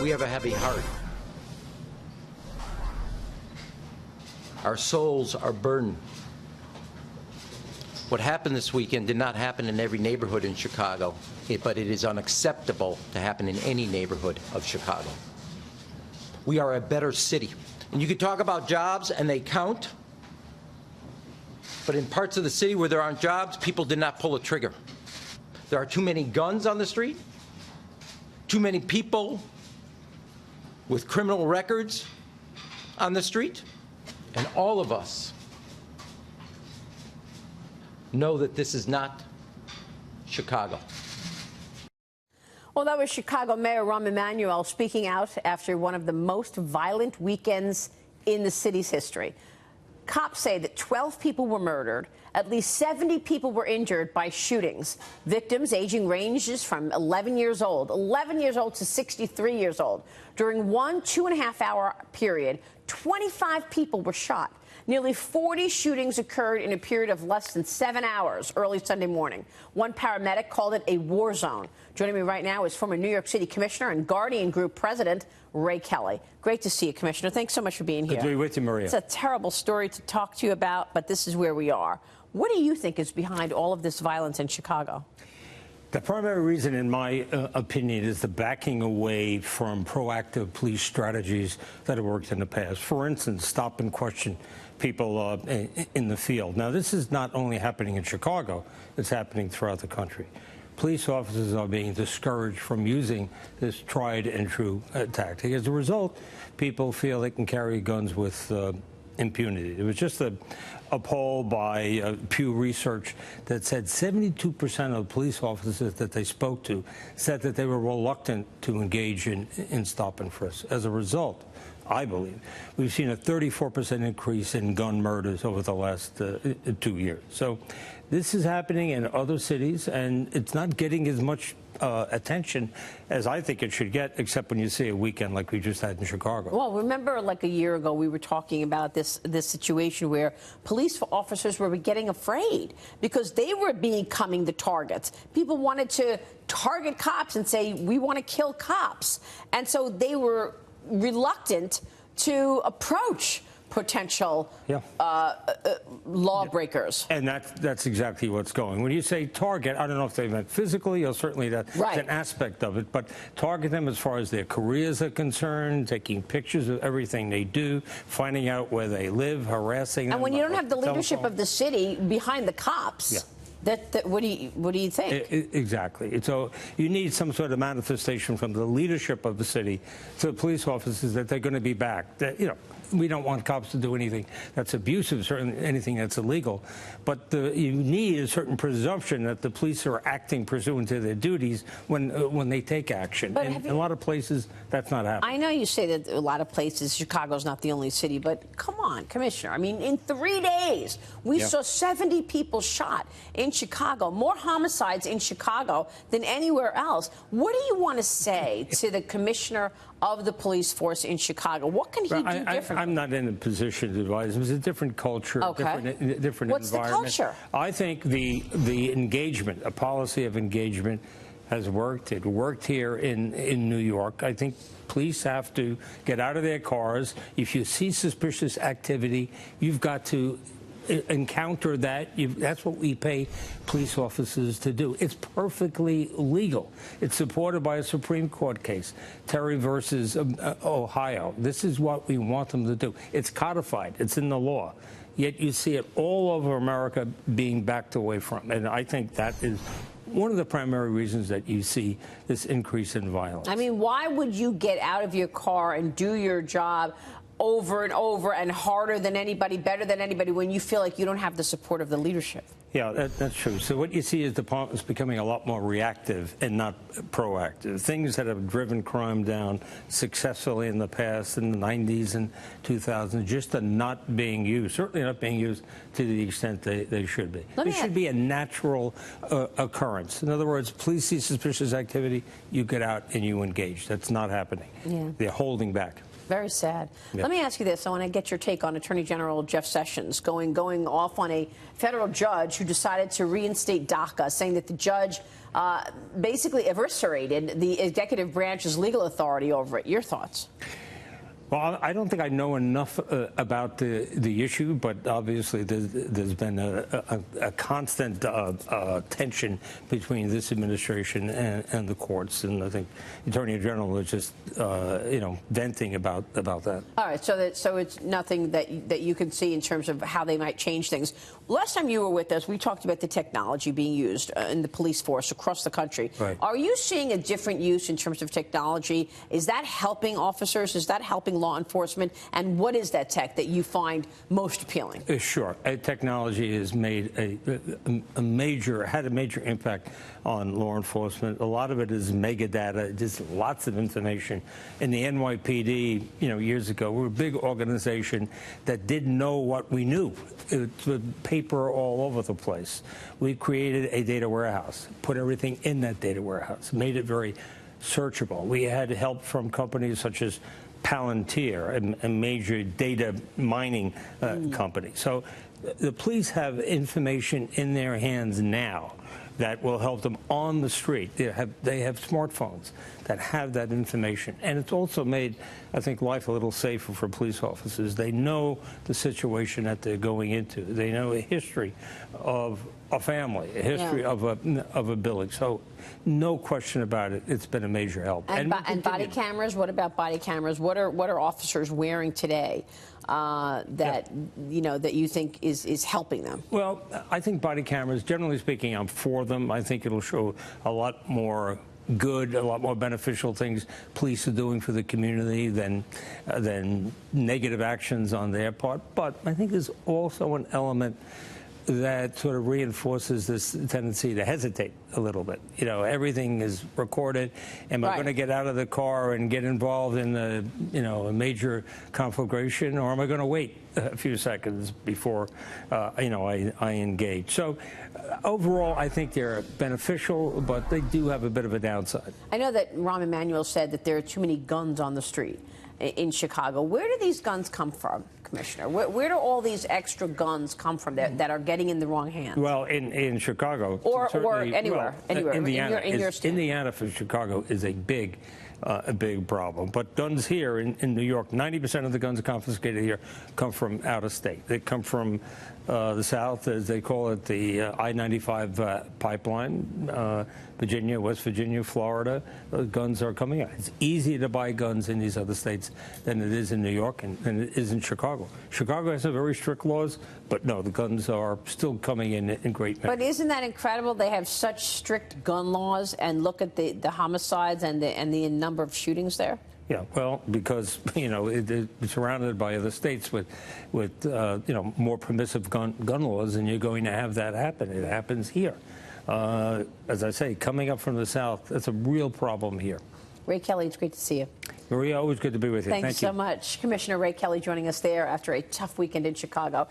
We have a heavy heart. Our souls are burdened. What happened this weekend did not happen in every neighborhood in Chicago, but it is unacceptable to happen in any neighborhood of Chicago. We are a better city. And you can talk about jobs, and they count, but in parts of the city where there aren't jobs, people did not pull a trigger. There are too many guns on the street, too many people with criminal records on the street, and all of us know that this is not Chicago. Well, that was Chicago Mayor Rahm Emanuel speaking out after one of the most violent weekends in the city's history. Cops say that 12 people were murdered. At least 70 people were injured by shootings. Victims aging ranges from 11 years old to 63 years old. During one 2.5-hour period, 25 people were shot. Nearly 40 shootings occurred in a period of less than 7 hours early Sunday morning. One paramedic called it a war zone. Joining me right now is former New York City Commissioner and Guardian Group President Ray Kelly. Great to see you, Commissioner. Thanks so much for being here. Good to be with you, Maria. It's a terrible story to talk to you about, but this is where we are. What do you think is behind all of this violence in Chicago? The primary reason, in my opinion, is the backing away from proactive police strategies that have worked in the past. For instance, stop and question people in the field. Now, this is not only happening in Chicago, it's happening throughout the country. Police officers are being discouraged from using this tried and true tactic. As a result, people feel they can carry guns with impunity. There was just a poll by Pew Research that said 72% of police officers that they spoke to said that they were reluctant to engage in stop and frisk. As a result, I believe, we've seen a 34% increase in gun murders over the last 2 years. So this is happening in other cities, and it's not getting as much attention as I think it should get, except when you see a weekend like we just had in Chicago. Well, remember, like a year ago, we were talking about this situation where police officers were getting afraid because they were becoming the targets. People wanted to target cops and say, we want to kill cops. And so they were reluctant to approach potential lawbreakers. And that's exactly what's going. When you say target, I don't know if they meant physically, or certainly that's an aspect of it, but target them as far as their careers are concerned, taking pictures of everything they do, finding out where they live, harassing them. And when you don't have the leadership of the city behind the cops, what do you think? Exactly. So you need some sort of manifestation from the leadership of the city to the police officers that they're going to be back. That, you know, we don't want cops to do anything that's abusive, certainly anything that's illegal. But you need a certain presumption that the police are acting pursuant to their duties when they take action. But in a lot of places, that's not happening. I know you say that a lot of places, Chicago's not the only city, but come on, Commissioner. I mean, in 3 days, we saw 70 people shot in Chicago, more homicides in Chicago than anywhere else. What do you want to say to the Commissioner of the police force in Chicago? What can he do differently? I'm not in a position to advise. It was a different culture, different What's environment. The culture? I think the engagement, a policy of engagement, has worked. It worked here in New York. I think police have to get out of their cars. If you see suspicious activity, you've got to encounter that. That's what we pay police officers to do. It's perfectly legal. It's supported by a Supreme Court case, Terry versus Ohio. This is what we want them to do. It's codified. It's in the law. Yet you see it all over America being backed away from. And I think that is one of the primary reasons that you see this increase in violence. I mean, why would you get out of your car and do your job over and over and harder than anybody, better than anybody, when you feel like you don't have the support of the leadership? Yeah, that's true. So what you see is departments becoming a lot more reactive and not proactive. Things that have driven crime down successfully in the past, in the 90s and 2000s, just are not being used, certainly not being used to the extent they should be. It should be a natural occurrence. In other words, police see suspicious activity, you get out and you engage. That's not happening. They're holding back. Very sad. Yeah. Let me ask you this. I want to get your take on Attorney General Jeff Sessions going off on a federal judge who decided to reinstate DACA, saying that the judge basically eviscerated the executive branch's legal authority over it. Your thoughts? Well, I don't think I know enough about the issue, but obviously there's been a constant tension between this administration and the courts, and I think the Attorney General is just venting about that. All right, so it's nothing that you can see in terms of how they might change things. Last time you were with us, we talked about the technology being used in the police force across the country. Right. Are you seeing a different use in terms of technology? Is that helping officers? Is that helping law enforcement? And what is that tech that you find most appealing? Sure. Technology has made had a major impact on law enforcement. A lot of it is mega data, just lots of information. In the NYPD, years ago, we were a big organization that didn't know what we knew. It was paper all over the place. We created a data warehouse, put everything in that data warehouse, made it very searchable. We had help from companies such as Palantir, a major data mining company. So the police have information in their hands now that will help them on the street. They have smartphones that have that information. And it's also made, I think, life a little safer for police officers. They know the situation that they're going into. They know a history of a family, a history of a building. So no question about it, it's been a major help. And body cameras? What about body cameras? What are officers wearing today that you think is helping them? Well, I think body cameras, generally speaking, I'm for them. I think it'll show a lot more good, a lot more beneficial things police are doing for the community than negative actions on their part. But I think there's also an element that sort of reinforces this tendency to hesitate a little bit. Everything is recorded. Am I going to get out of the car and get involved in a major conflagration, or am I going to wait a few seconds before I engage? So overall, I think they're beneficial, but they do have a bit of a downside. I know that Rahm Emanuel said that there are too many guns on the street in Chicago. Where do these guns come from, Commissioner? Where do all these extra guns come from that are getting in the wrong hands? Well, in Chicago, or anywhere, Indiana for Chicago is a big problem. But guns here in New York, 90% of the guns confiscated here come from out of state. They come from the South, as they call it, the I-95 pipeline, Virginia, West Virginia, Florida. Those guns are coming out. It's easier to buy guns in these other states than it is in New York and it is in Chicago. Chicago has some very strict laws, but no, the guns are still coming in great measure. But isn't that incredible? They have such strict gun laws, and look at the homicides and the number of shootings there. Yeah, well, because it's surrounded by other states with more permissive gun laws, and you're going to have that happen. It happens here. As I say, coming up from the South, that's a real problem here. Ray Kelly, it's great to see you. Maria, always good to be with you. Thanks so much. Commissioner Ray Kelly joining us there after a tough weekend in Chicago.